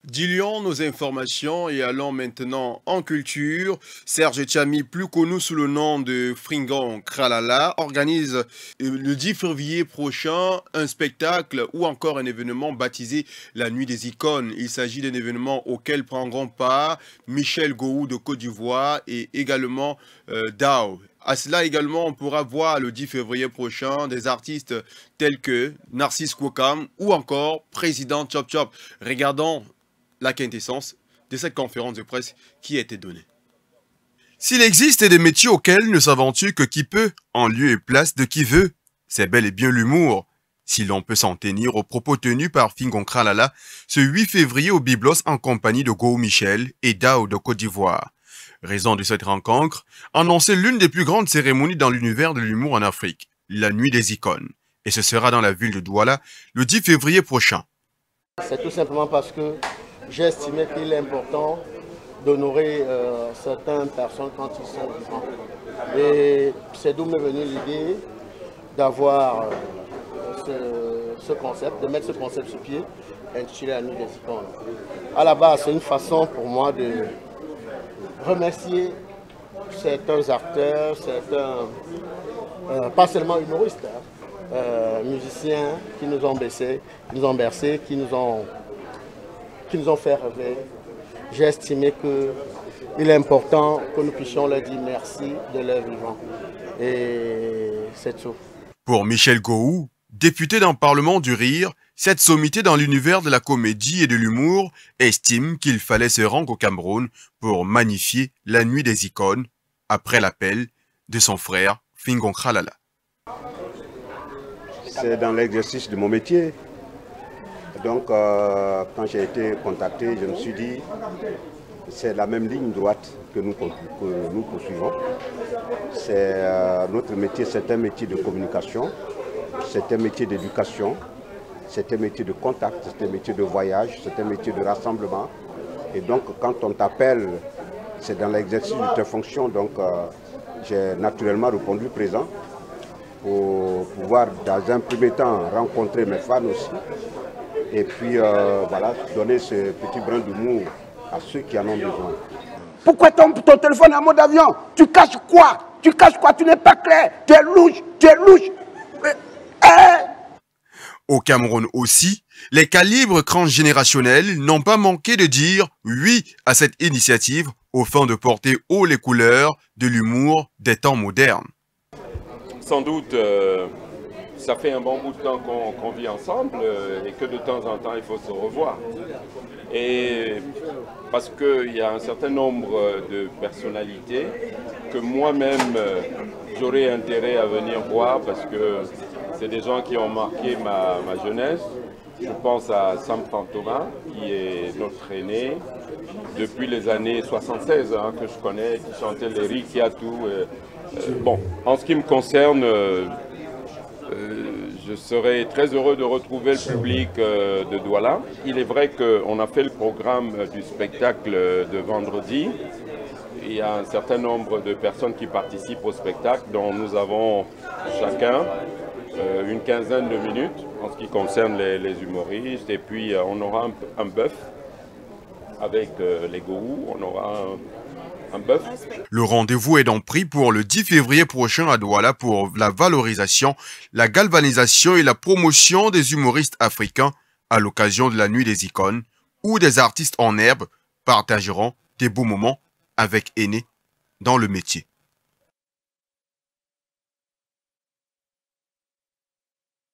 Diluons nos informations et allons maintenant en culture. Serge Tchami, plus connu sous le nom de Fringon Kralala, organise le 10 février prochain un spectacle ou encore un événement baptisé la Nuit des Icônes. Il s'agit d'un événement auquel prendront part Michel Gou de Côte d'Ivoire et également Dao. À cela également, on pourra voir le 10 février prochain des artistes tels que Narcisse Kwokam ou encore Président Chop Chop. Regardons la quintessence de cette conférence de presse qui a été donnée. S'il existe des métiers auxquels ne s'aventure que qui peut, en lieu et place de qui veut, c'est bel et bien l'humour. Si l'on peut s'en tenir aux propos tenus par Fringon Kralala ce 8 février au Biblos en compagnie de Gou Michel et Dao de Côte d'Ivoire. Raison de cette rencontre, annoncer l'une des plus grandes cérémonies dans l'univers de l'humour en Afrique, la Nuit des Icônes. Et ce sera dans la ville de Douala le 10 février prochain. C'est tout simplement parce que j'ai estimé qu'il est important d'honorer certaines personnes quand ils sont vivants. Et c'est d'où m'est venue l'idée d'avoir ce concept, de mettre ce concept sur pied, intitulé La Nuit des Icônes. À la base, c'est une façon pour moi de remercier certains acteurs, certains, pas seulement humoristes, musiciens qui nous ont bercés, qui nous ont fait rêver. J'ai estimé qu'il est important que nous puissions leur dire merci de leur vivant. Et c'est tout. Pour Michel Gou, député dans le Parlement du Rire, cette sommité dans l'univers de la comédie et de l'humour estime qu'il fallait se rendre au Cameroun pour magnifier la Nuit des Icônes après l'appel de son frère Fringon Kralala. C'est dans l'exercice de mon métier. Donc, quand j'ai été contacté, je me suis dit, c'est la même ligne droite que nous poursuivons. Notre métier, c'est un métier de communication, c'est un métier d'éducation, c'est un métier de contact, c'est un métier de voyage, c'est un métier de rassemblement. Et donc, quand on t'appelle, c'est dans l'exercice de tes fonctions. Donc, j'ai naturellement répondu présent pour pouvoir, dans un premier temps, rencontrer mes fans aussi. Et puis, voilà, donner ce petit brin d'humour à ceux qui en ont besoin. Pourquoi ton téléphone est en mode avion? Tu caches quoi? Tu caches quoi? Tu n'es pas clair. Tu es louche, tu es louche. Au Cameroun aussi, les calibres transgénérationnels n'ont pas manqué de dire oui à cette initiative au fin de porter haut les couleurs de l'humour des temps modernes. Sans doute, ça fait un bon bout de temps qu'on vit ensemble et que de temps en temps, il faut se revoir. Et parce qu'il y a un certain nombre de personnalités que moi-même, j'aurais intérêt à venir voir parce que c'est des gens qui ont marqué ma jeunesse. Je pense à Sam Fantoma, qui est notre aîné depuis les années 76, que je connais, qui chantait les Rikiatou. Bon, en ce qui me concerne, je serais très heureux de retrouver le public de Douala. Il est vrai qu'on a fait le programme du spectacle de vendredi. Il y a un certain nombre de personnes qui participent au spectacle, dont nous avons chacun une quinzaine de minutes en ce qui concerne les humoristes. Et puis on aura un bœuf avec les Gou, on aura un bœuf. Le rendez-vous est donc pris pour le 10 février prochain à Douala pour la valorisation, la galvanisation et la promotion des humoristes africains à l'occasion de la Nuit des Icônes, où des artistes en herbe partageront des beaux moments avec aînés dans le métier.